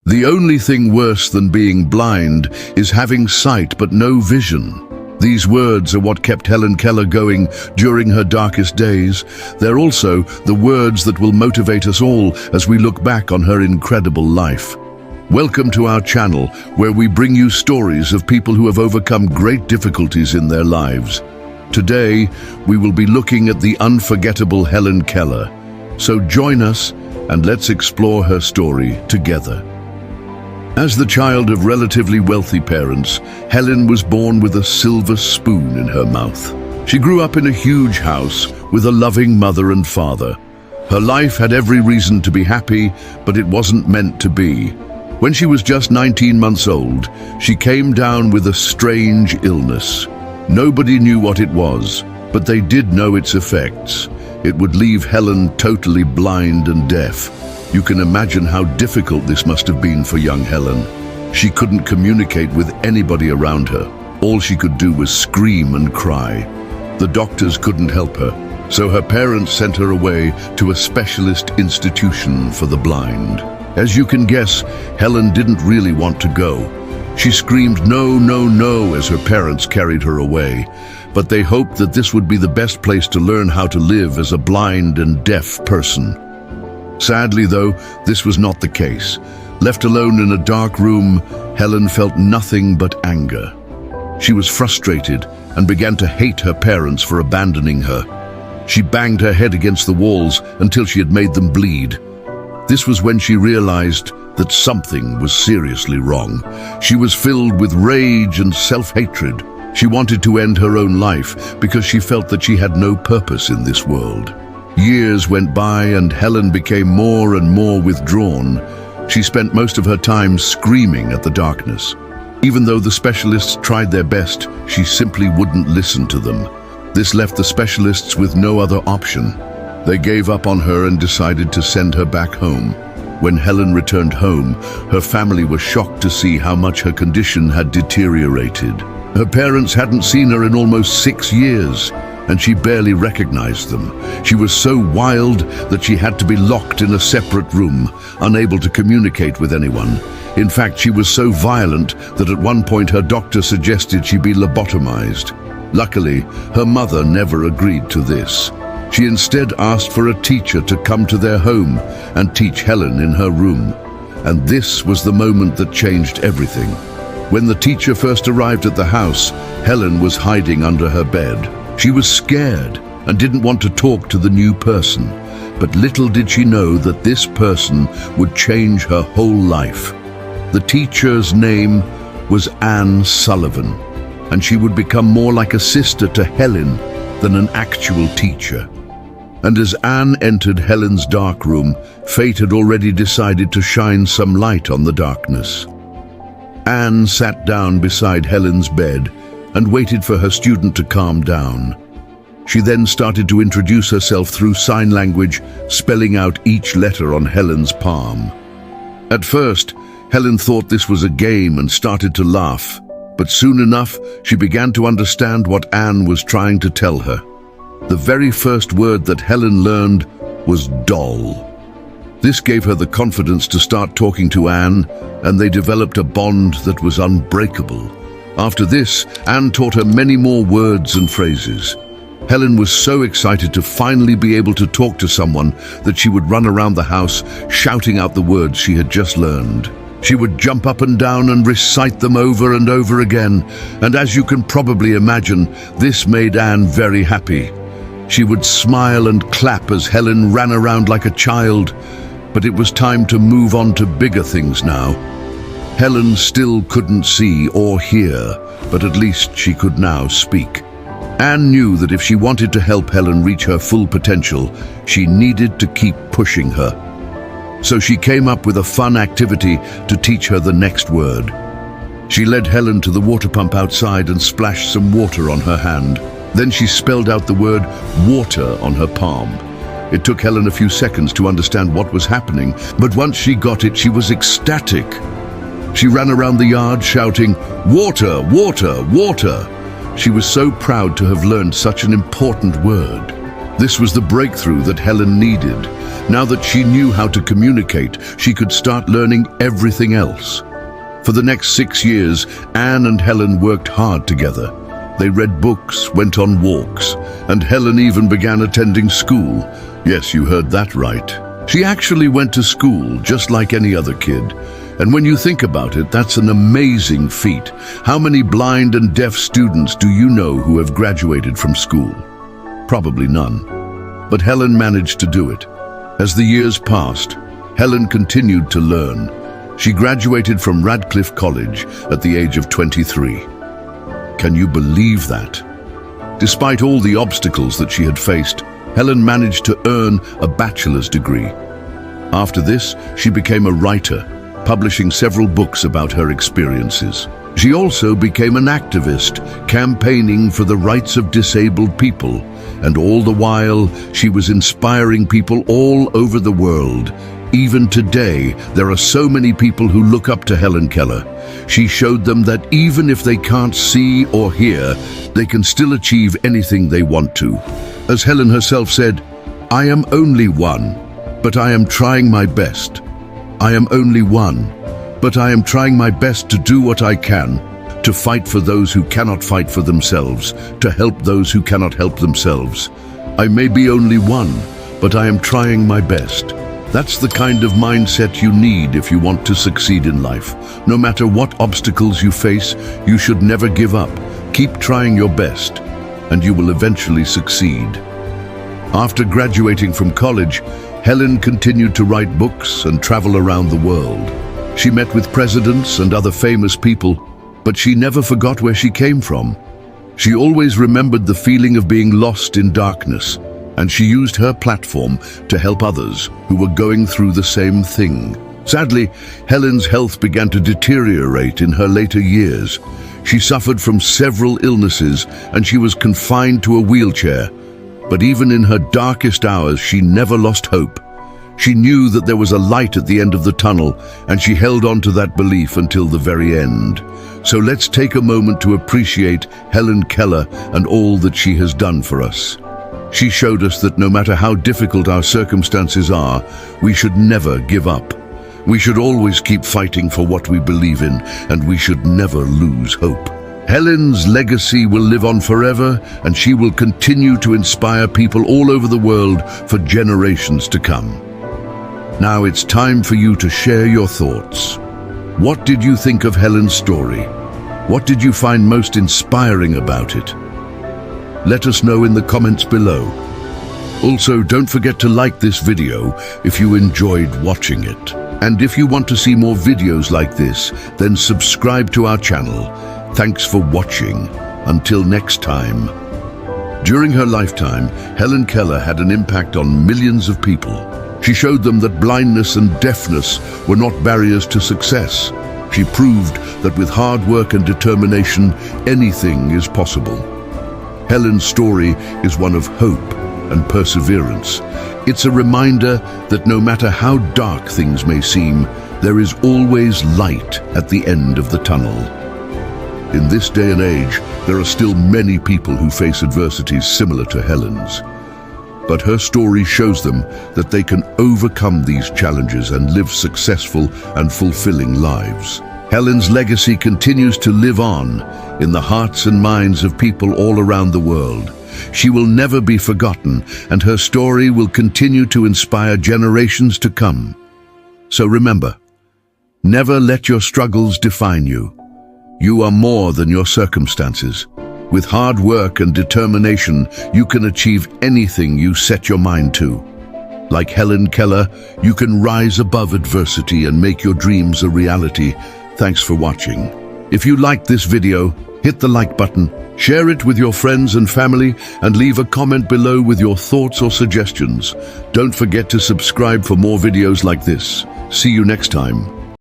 The only thing worse than being blind is having sight but no vision. These words are what kept Helen Keller going during her darkest days. They're also the words that will motivate us all as we look back on her incredible life. Welcome to our channel, where we bring you stories of people who have overcome great difficulties in their lives. Today, we will be looking at the unforgettable Helen Keller. So join us and let's explore her story together. As the child of relatively wealthy parents, Helen was born with a silver spoon in her mouth. She grew up in a huge house with a loving mother and father. Her life had every reason to be happy, but it wasn't meant to be. When she was just 19 months old, she came down with a strange illness. Nobody knew what it was, but they did know its effects. It would leave Helen totally blind and deaf. You can imagine how difficult this must have been for young Helen. She couldn't communicate with anybody around her. All she could do was scream and cry. The doctors couldn't help her, so her parents sent her away to a specialist institution for the blind. As you can guess, Helen didn't really want to go. She screamed no, no, no as her parents carried her away, but they hoped that this would be the best place to learn how to live as a blind and deaf person. Sadly, though, this was not the case. Left alone in a dark room, Helen felt nothing but anger. She was frustrated and began to hate her parents for abandoning her. She banged her head against the walls until she had made them bleed. This was when she realized that something was seriously wrong. She was filled with rage and self-hatred. She wanted to end her own life because she felt that she had no purpose in this world. Years went by and Helen became more and more withdrawn. She spent most of her time screaming at the darkness. Even though the specialists tried their best, she simply wouldn't listen to them. This left the specialists with no other option. They gave up on her and decided to send her back home. When Helen returned home, her family was shocked to see how much her condition had deteriorated. Her parents hadn't seen her in almost 6 years, and she barely recognized them. She was so wild that she had to be locked in a separate room, unable to communicate with anyone. In fact, she was so violent that at one point her doctor suggested she be lobotomized. Luckily, her mother never agreed to this. She instead asked for a teacher to come to their home and teach Helen in her room. And this was the moment that changed everything. When the teacher first arrived at the house, Helen was hiding under her bed. She was scared and didn't want to talk to the new person, but little did she know that this person would change her whole life. The teacher's name was Anne Sullivan, and she would become more like a sister to Helen than an actual teacher. And as Anne entered Helen's dark room, fate had already decided to shine some light on the darkness. Anne sat down beside Helen's bed and waited for her student to calm down. She then started to introduce herself through sign language, spelling out each letter on Helen's palm. At first, Helen thought this was a game and started to laugh, but soon enough, she began to understand what Anne was trying to tell her. The very first word that Helen learned was doll. This gave her the confidence to start talking to Anne, and they developed a bond that was unbreakable. After this, Anne taught her many more words and phrases. Helen was so excited to finally be able to talk to someone that she would run around the house shouting out the words she had just learned. She would jump up and down and recite them over and over again, and as you can probably imagine, this made Anne very happy. She would smile and clap as Helen ran around like a child, but it was time to move on to bigger things now. Helen still couldn't see or hear, but at least she could now speak. Anne knew that if she wanted to help Helen reach her full potential, she needed to keep pushing her. So she came up with a fun activity to teach her the next word. She led Helen to the water pump outside and splashed some water on her hand. Then she spelled out the word water on her palm. It took Helen a few seconds to understand what was happening, but once she got it, she was ecstatic. She ran around the yard shouting, "Water, water, water!" She was so proud to have learned such an important word. This was the breakthrough that Helen needed. Now that she knew how to communicate, she could start learning everything else. For the next 6 years, Anne and Helen worked hard together. They read books, went on walks, and Helen even began attending school. Yes, you heard that right. She actually went to school just like any other kid. And when you think about it, that's an amazing feat. How many blind and deaf students do you know who have graduated from school? Probably none. But Helen managed to do it. As the years passed, Helen continued to learn. She graduated from Radcliffe College at the age of 23. Can you believe that? Despite all the obstacles that she had faced, Helen managed to earn a bachelor's degree. After this, she became a writer, publishing several books about her experiences. She also became an activist, campaigning for the rights of disabled people, and all the while, she was inspiring people all over the world. Even today, there are so many people who look up to Helen Keller. She showed them that even if they can't see or hear, they can still achieve anything they want to. As Helen herself said, "I am only one, but I am trying my best. I am only one, but I am trying my best to do what I can, to fight for those who cannot fight for themselves, to help those who cannot help themselves. I may be only one, but I am trying my best." That's the kind of mindset you need if you want to succeed in life. No matter what obstacles you face, you should never give up. Keep trying your best, and you will eventually succeed. After graduating from college, Helen continued to write books and travel around the world. She met with presidents and other famous people, but she never forgot where she came from. She always remembered the feeling of being lost in darkness, and she used her platform to help others who were going through the same thing. Sadly, Helen's health began to deteriorate in her later years. She suffered from several illnesses and she was confined to a wheelchair. But even in her darkest hours, she never lost hope. She knew that there was a light at the end of the tunnel, and she held on to that belief until the very end. So let's take a moment to appreciate Helen Keller and all that she has done for us. She showed us that no matter how difficult our circumstances are, we should never give up. We should always keep fighting for what we believe in, and we should never lose hope. Helen's legacy will live on forever, and she will continue to inspire people all over the world for generations to come. Now it's time for you to share your thoughts. What did you think of Helen's story? What did you find most inspiring about it? Let us know in the comments below. Also, don't forget to like this video if you enjoyed watching it. And if you want to see more videos like this, then subscribe to our channel. Thanks for watching. Until next time. During her lifetime, Helen Keller had an impact on millions of people. She showed them that blindness and deafness were not barriers to success. She proved that with hard work and determination, anything is possible. Helen's story is one of hope and perseverance. It's a reminder that no matter how dark things may seem, there is always light at the end of the tunnel. In this day and age, there are still many people who face adversities similar to Helen's. But her story shows them that they can overcome these challenges and live successful and fulfilling lives. Helen's legacy continues to live on in the hearts and minds of people all around the world. She will never be forgotten, and her story will continue to inspire generations to come. So remember, never let your struggles define you. You are more than your circumstances. With hard work and determination, you can achieve anything you set your mind to. Like Helen Keller, you can rise above adversity and make your dreams a reality. Thanks for watching. If you liked this video, hit the like button, share it with your friends and family, and leave a comment below with your thoughts or suggestions. Don't forget to subscribe for more videos like this. See you next time.